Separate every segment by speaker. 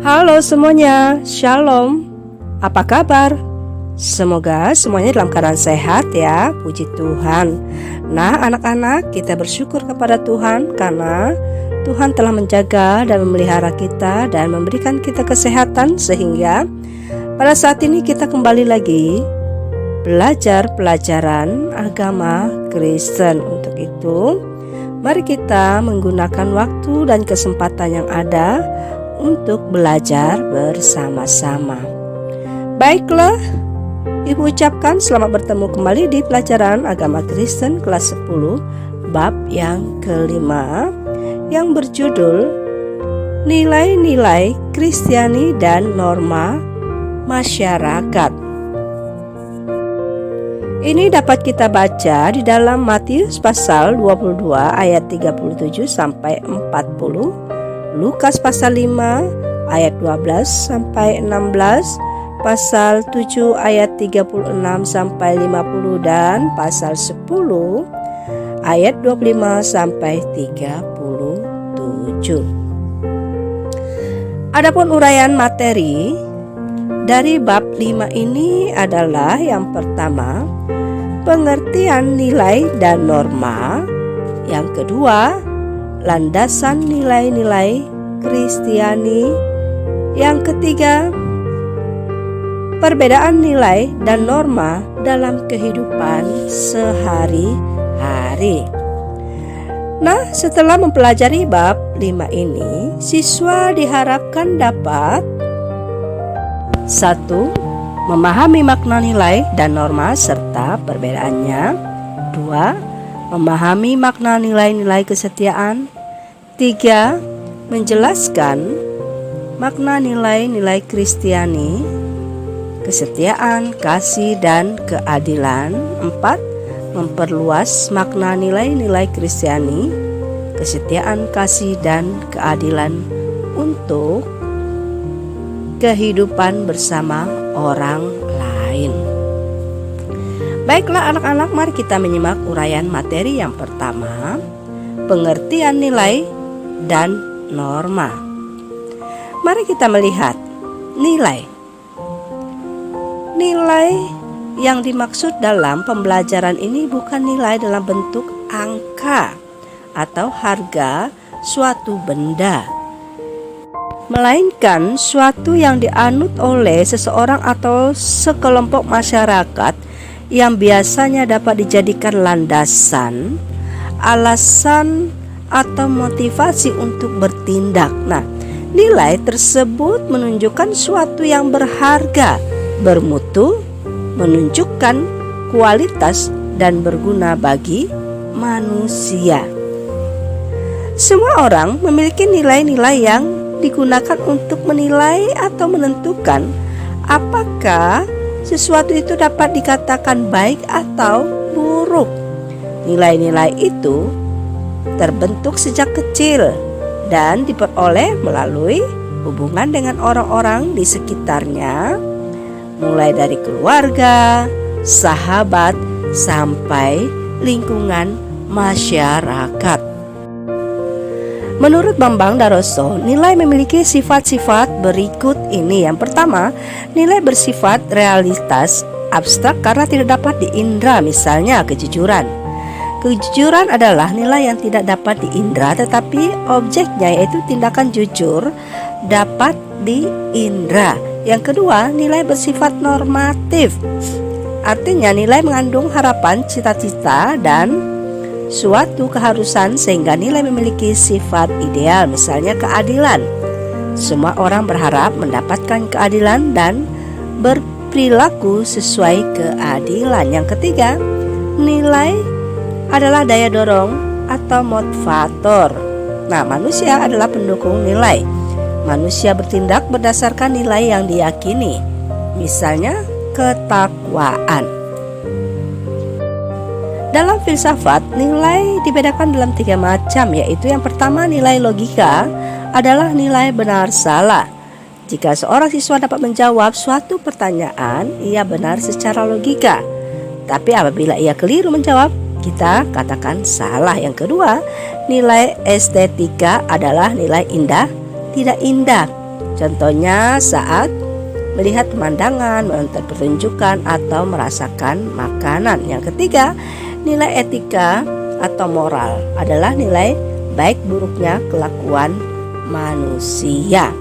Speaker 1: Halo semuanya, Shalom. Apa kabar? Semoga semuanya dalam keadaan sehat ya, puji Tuhan. Nah anak-anak, kita bersyukur kepada Tuhan karena Tuhan telah menjaga dan memelihara kita dan memberikan kita kesehatan sehingga pada saat ini kita kembali lagi belajar pelajaran agama Kristen. Untuk itu, mari kita menggunakan waktu dan kesempatan yang ada untuk belajar bersama-sama. Baiklah, Ibu ucapkan selamat bertemu kembali di pelajaran agama Kristen kelas 10 bab yang kelima yang berjudul Nilai-nilai Kristiani dan Norma Masyarakat. Ini dapat kita baca di dalam Matius pasal 22 ayat 37 sampai 40, Lukas pasal 5 ayat 12 sampai 16, pasal 7 ayat 36 sampai 50 dan pasal 10 ayat 25 sampai 37. Adapun uraian materi dari bab 5 ini adalah yang pertama, pengertian nilai dan norma. Yang kedua, landasan nilai-nilai Kristiani. Yang ketiga, perbedaan nilai dan norma dalam kehidupan sehari-hari. Nah, setelah mempelajari bab 5 ini, siswa diharapkan dapat 1. Memahami makna nilai dan norma serta perbedaannya. 2. Memahami makna nilai-nilai kesetiaan. 3. Menjelaskan makna nilai-nilai Kristiani, kesetiaan, kasih, dan keadilan. 4. Memperluas makna nilai-nilai Kristiani, kesetiaan, kasih, dan keadilan untuk kehidupan bersama orang lain. Baiklah anak-anak, mari kita menyimak uraian materi yang pertama, pengertian nilai dan norma. Mari kita melihat nilai. Nilai yang dimaksud dalam pembelajaran ini bukan nilai dalam bentuk angka atau harga suatu benda, melainkan suatu yang dianut oleh seseorang atau sekelompok masyarakat yang biasanya dapat dijadikan landasan, alasan, atau motivasi untuk bertindak. Nah, nilai tersebut menunjukkan suatu yang berharga, bermutu, menunjukkan kualitas dan berguna bagi manusia. Semua orang memiliki nilai-nilai yang digunakan untuk menilai atau menentukan apakah sesuatu itu dapat dikatakan baik atau buruk. Nilai-nilai itu terbentuk sejak kecil dan diperoleh melalui hubungan dengan orang-orang di sekitarnya, mulai dari keluarga, sahabat, sampai lingkungan masyarakat. Menurut Bambang Daroso, nilai memiliki sifat-sifat berikut ini. Yang pertama, nilai bersifat realitas abstrak karena tidak dapat diindra, misalnya kejujuran. Kejujuran adalah nilai yang tidak dapat diindra, tetapi objeknya yaitu tindakan jujur dapat diindra. Yang kedua, nilai bersifat normatif. Artinya nilai mengandung harapan, cita-cita, dan suatu keharusan sehingga nilai memiliki sifat ideal, misalnya keadilan. Semua orang berharap mendapatkan keadilan dan berperilaku sesuai keadilan. Yang ketiga, nilai adalah daya dorong atau motivator. Nah, manusia adalah pendukung nilai. Manusia bertindak berdasarkan nilai yang diyakini, misalnya ketakwaan. Dalam filsafat, nilai dibedakan dalam 3 macam, yaitu yang pertama, nilai logika adalah nilai benar salah. Jika seorang siswa dapat menjawab suatu pertanyaan, ia benar secara logika. Tapi apabila ia keliru menjawab, kita katakan salah. Yang kedua, nilai estetika adalah nilai indah, tidak indah. Contohnya saat melihat pemandangan, menonton pertunjukan, atau merasakan makanan. Yang ketiga, nilai etika atau moral adalah nilai baik buruknya kelakuan manusia.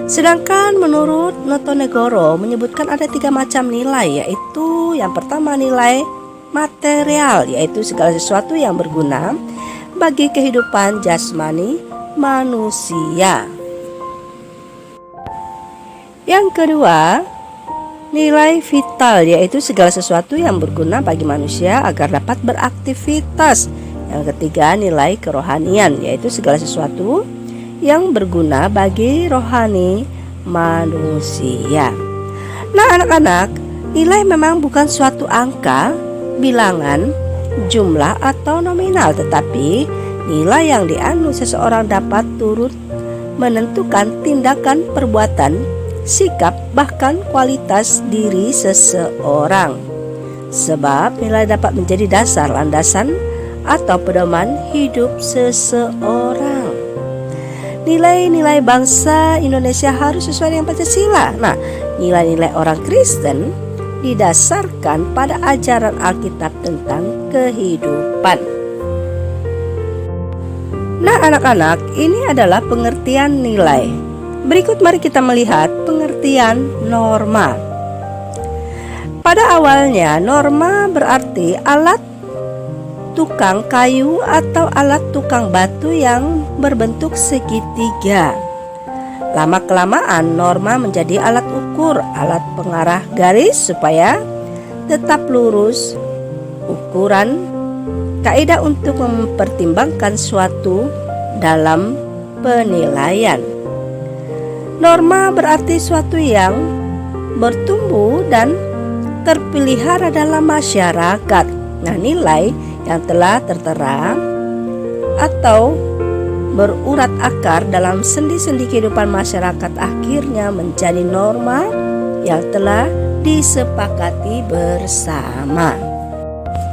Speaker 1: Sedangkan menurut Notonegoro menyebutkan ada 3 macam nilai, yaitu yang pertama nilai material, yaitu segala sesuatu yang berguna bagi kehidupan jasmani manusia. Yang kedua, nilai vital, yaitu segala sesuatu yang berguna bagi manusia agar dapat beraktivitas. Yang ketiga, nilai kerohanian, yaitu segala sesuatu yang berguna bagi rohani manusia. Nah, anak-anak, nilai memang bukan suatu angka, bilangan, jumlah, atau nominal, tetapi nilai yang dianut seseorang dapat turut menentukan tindakan, perbuatan, sikap, bahkan kualitas diri seseorang. Sebab nilai dapat menjadi dasar, landasan, atau pedoman hidup seseorang. Nilai-nilai bangsa Indonesia harus sesuai dengan Pancasila. Nah, nilai-nilai orang Kristen didasarkan pada ajaran Alkitab tentang kehidupan. Nah, anak-anak, ini adalah pengertian nilai. Berikut mari kita melihat pengertian norma. Pada awalnya, norma berarti alat tukang kayu atau alat tukang batu yang berbentuk segitiga. Lama-kelamaan norma menjadi alat ukur, alat pengarah garis supaya tetap lurus, ukuran, kaidah untuk mempertimbangkan suatu dalam penilaian. Norma berarti suatu yang bertumbuh dan terpelihara dalam masyarakat. Nah, nilai yang telah tertera atau berurat akar dalam sendi-sendi kehidupan masyarakat akhirnya menjadi norma yang telah disepakati bersama.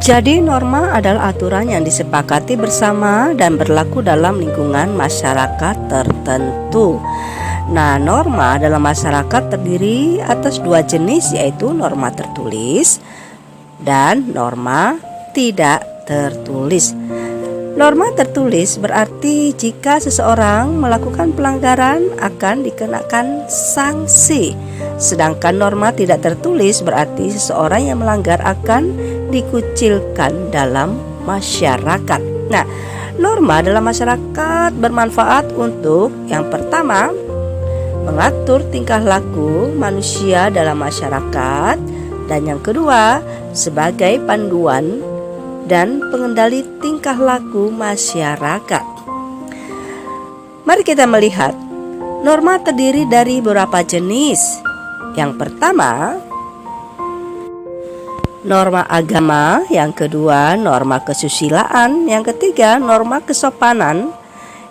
Speaker 1: Jadi norma adalah aturan yang disepakati bersama dan berlaku dalam lingkungan masyarakat tertentu. Nah, norma dalam masyarakat terdiri atas 2 jenis, yaitu norma tertulis dan norma tidak tertulis. Norma tertulis berarti jika seseorang melakukan pelanggaran akan dikenakan sanksi. Sedangkan norma tidak tertulis berarti seseorang yang melanggar akan dikucilkan dalam masyarakat. Nah, norma dalam masyarakat bermanfaat untuk yang pertama, mengatur tingkah laku manusia dalam masyarakat, dan yang kedua, sebagai panduan dan pengendali tingkah laku masyarakat. Mari kita melihat. Norma terdiri dari beberapa jenis. Yang pertama, norma agama. Yang kedua, norma kesusilaan. Yang ketiga, norma kesopanan.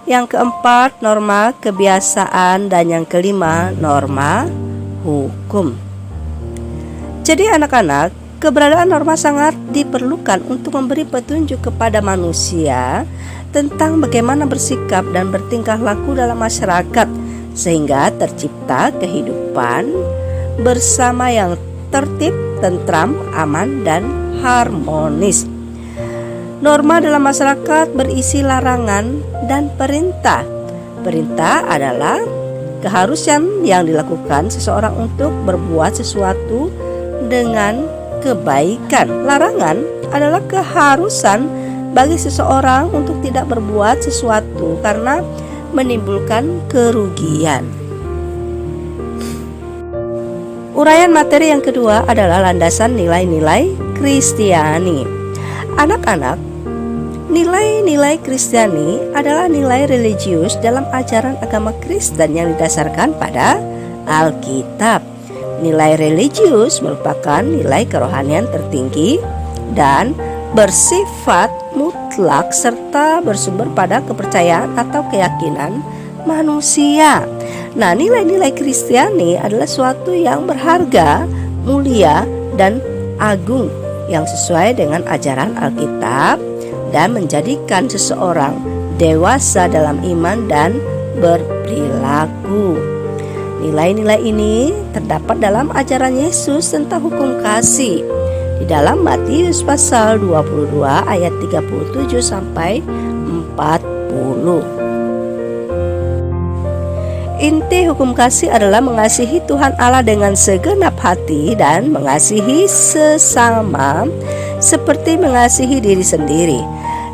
Speaker 1: Yang keempat, norma kebiasaan. Dan yang kelima, norma hukum. Jadi anak-anak, keberadaan norma sangat diperlukan untuk memberi petunjuk kepada manusia tentang bagaimana bersikap dan bertingkah laku dalam masyarakat, sehingga tercipta kehidupan bersama yang tertib, tentram, aman, dan harmonis. Norma dalam masyarakat berisi larangan dan perintah. Perintah adalah keharusan yang dilakukan seseorang untuk berbuat sesuatu dengan kebaikan. Larangan adalah keharusan bagi seseorang untuk tidak berbuat sesuatu karena menimbulkan kerugian. Uraian materi yang kedua adalah landasan nilai-nilai Kristiani. Anak-anak, nilai-nilai Kristiani adalah nilai religius dalam ajaran agama Kristen yang didasarkan pada Alkitab. Nilai religius merupakan nilai kerohanian tertinggi dan bersifat mutlak serta bersumber pada kepercayaan atau keyakinan manusia. Nah, nilai-nilai Kristiani adalah suatu yang berharga, mulia, dan agung yang sesuai dengan ajaran Alkitab dan menjadikan seseorang dewasa dalam iman dan berperilaku. Nilai-nilai ini terdapat dalam ajaran Yesus tentang hukum kasih di dalam Matius pasal 22 ayat 37 sampai 40. Inti hukum kasih adalah mengasihi Tuhan Allah dengan segenap hati dan mengasihi sesama seperti mengasihi diri sendiri.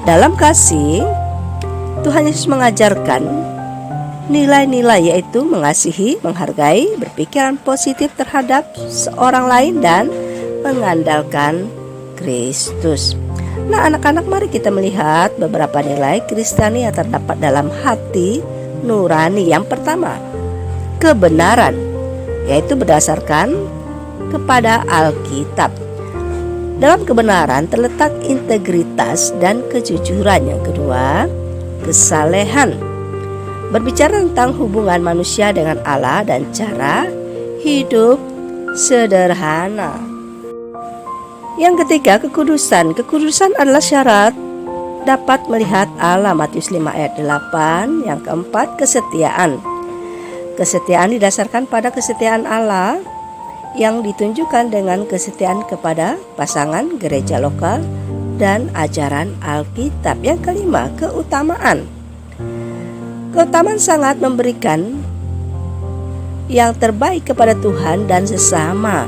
Speaker 1: Dalam kasih, Tuhan Yesus mengajarkan nilai-nilai yaitu mengasihi, menghargai, berpikiran positif terhadap seorang lain dan mengandalkan Kristus. Nah, anak-anak, mari kita melihat beberapa nilai Kristiani yang terdapat dalam hati nurani. Yang pertama, kebenaran, yaitu berdasarkan kepada Alkitab. Dalam kebenaran terletak integritas dan kejujuran. Yang kedua, kesalehan, berbicara tentang hubungan manusia dengan Allah dan cara hidup sederhana. Yang ketiga, kekudusan. Kekudusan adalah syarat dapat melihat Allah, Matius 5 ayat 8. Yang keempat, kesetiaan. Kesetiaan didasarkan pada kesetiaan Allah yang ditunjukkan dengan kesetiaan kepada pasangan, gereja lokal, dan ajaran Alkitab. Yang kelima, keutamaan. Keutamaan sangat memberikan yang terbaik kepada Tuhan dan sesama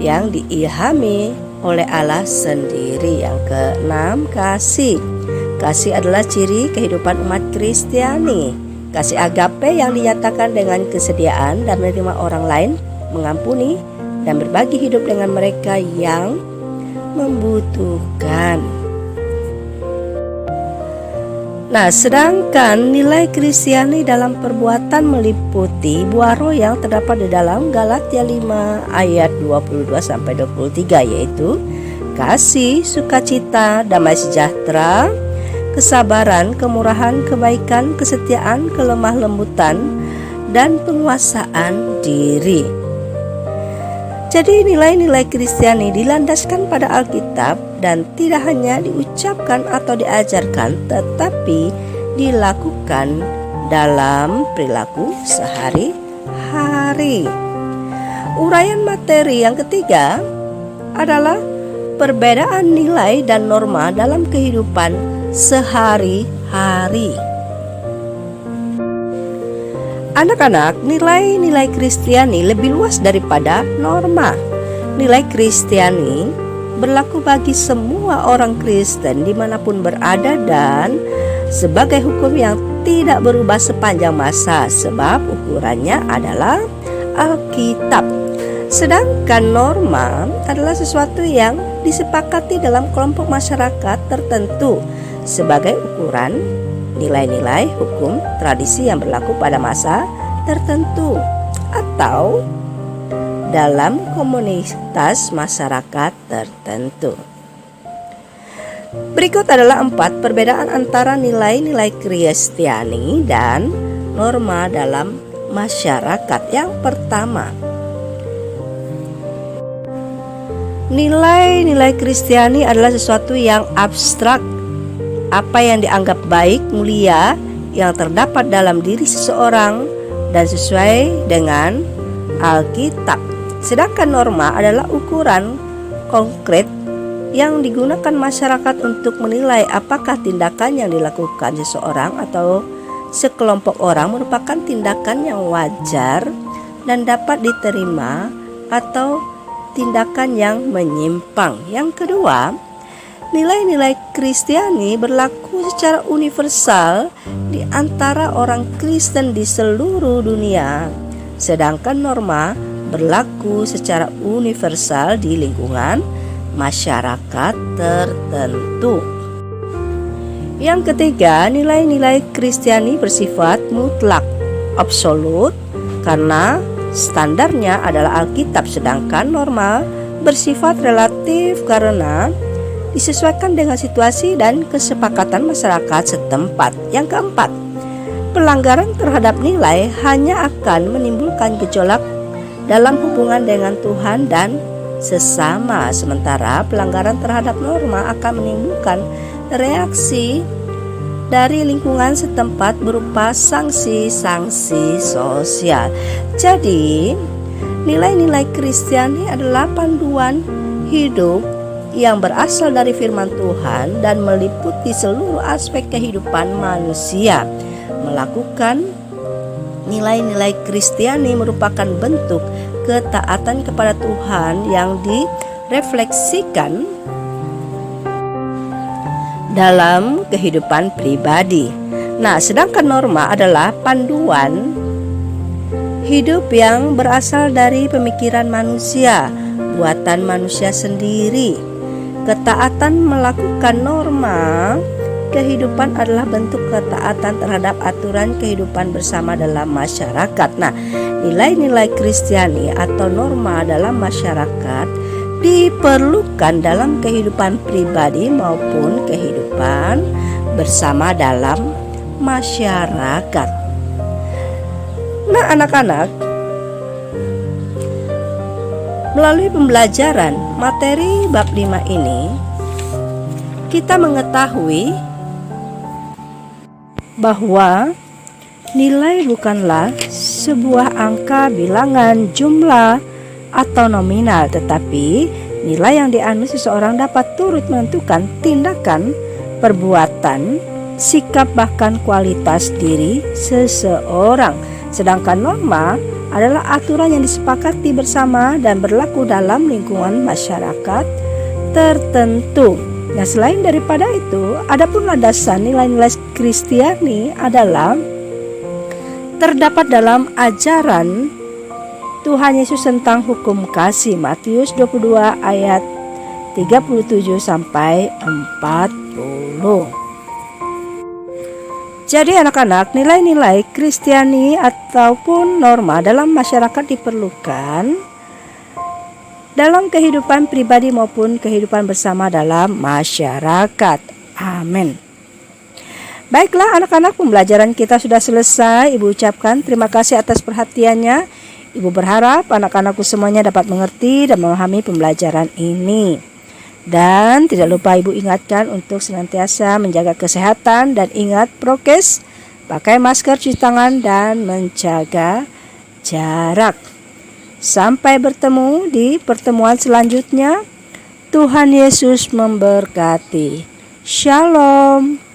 Speaker 1: yang diilhami oleh Allah sendiri. Yang keenam, kasih. Kasih adalah ciri kehidupan umat Kristiani. Kasih agape yang dinyatakan dengan kesediaan dan menerima orang lain, mengampuni dan berbagi hidup dengan mereka yang membutuhkan. Nah, sedangkan nilai Kristiani dalam perbuatan meliputi buah roh yang terdapat di dalam Galatia 5 ayat 22 sampai 23, yaitu kasih, sukacita, damai sejahtera, kesabaran, kemurahan, kebaikan, kesetiaan, kelemah lembutan, dan penguasaan diri. Jadi nilai-nilai Kristiani dilandaskan pada Alkitab dan tidak hanya diucapkan atau diajarkan, tetapi dilakukan dalam perilaku sehari-hari. Uraian materi yang ketiga adalah perbedaan nilai dan norma dalam kehidupan sehari-hari. Anak-anak, nilai-nilai Kristiani lebih luas daripada norma. Nilai Kristiani berlaku bagi semua orang Kristen dimanapun berada dan sebagai hukum yang tidak berubah sepanjang masa, sebab ukurannya adalah Alkitab. Sedangkan norma adalah sesuatu yang disepakati dalam kelompok masyarakat tertentu sebagai ukuran nilai-nilai hukum tradisi yang berlaku pada masa tertentu atau dalam komunitas masyarakat tertentu. Berikut adalah 4 perbedaan antara nilai-nilai Kristiani dan norma dalam masyarakat. Yang pertama, nilai-nilai Kristiani adalah sesuatu yang abstrak. Apa yang dianggap baik, mulia, yang terdapat dalam diri seseorang dan sesuai dengan Alkitab. Sedangkan norma adalah ukuran konkret yang digunakan masyarakat untuk menilai apakah tindakan yang dilakukan seseorang atau sekelompok orang merupakan tindakan yang wajar dan dapat diterima atau tindakan yang menyimpang. Yang kedua, nilai-nilai Kristiani berlaku secara universal di antara orang Kristen di seluruh dunia, sedangkan norma berlaku secara universal di lingkungan masyarakat tertentu. Yang ketiga, nilai-nilai Kristiani bersifat mutlak, absolut, karena standarnya adalah Alkitab, sedangkan norma bersifat relatif karena disesuaikan dengan situasi dan kesepakatan masyarakat setempat. Yang keempat, pelanggaran terhadap nilai hanya akan menimbulkan gejolak dalam hubungan dengan Tuhan dan sesama, sementara pelanggaran terhadap norma akan menimbulkan reaksi dari lingkungan setempat berupa sanksi-sanksi sosial. Jadi, nilai-nilai Kristiani adalah panduan hidup yang berasal dari firman Tuhan dan meliputi seluruh aspek kehidupan manusia. Melakukan nilai-nilai Kristiani merupakan bentuk ketaatan kepada Tuhan yang direfleksikan dalam kehidupan pribadi. Nah, sedangkan norma adalah panduan hidup yang berasal dari pemikiran manusia, buatan manusia sendiri. Ketaatan melakukan norma kehidupan adalah bentuk ketaatan terhadap aturan kehidupan bersama dalam masyarakat. Nah, nilai-nilai Kristiani atau norma dalam masyarakat diperlukan dalam kehidupan pribadi maupun kehidupan bersama dalam masyarakat. Nah, anak-anak, melalui pembelajaran materi bab 5 ini, kita mengetahui bahwa nilai bukanlah sebuah angka, bilangan, jumlah, atau nominal, tetapi nilai yang dianut seseorang dapat turut menentukan tindakan, perbuatan, sikap, bahkan kualitas diri seseorang. Sedangkan norma adalah aturan yang disepakati bersama dan berlaku dalam lingkungan masyarakat tertentu. Nah, selain daripada itu, adapun landasan nilai-nilai Kristiani adalah terdapat dalam ajaran Tuhan Yesus tentang hukum kasih, Matius 22 ayat 37 sampai 40. Jadi anak-anak, nilai-nilai Kristiani ataupun norma dalam masyarakat diperlukan dalam kehidupan pribadi maupun kehidupan bersama dalam masyarakat. Amin. Baiklah anak-anak, pembelajaran kita sudah selesai. Ibu ucapkan terima kasih atas perhatiannya. Ibu berharap anak-anakku semuanya dapat mengerti dan memahami pembelajaran ini. Dan tidak lupa Ibu ingatkan untuk senantiasa menjaga kesehatan dan ingat prokes, pakai masker, cuci tangan, dan menjaga jarak. Sampai bertemu di pertemuan selanjutnya. Tuhan Yesus memberkati. Shalom.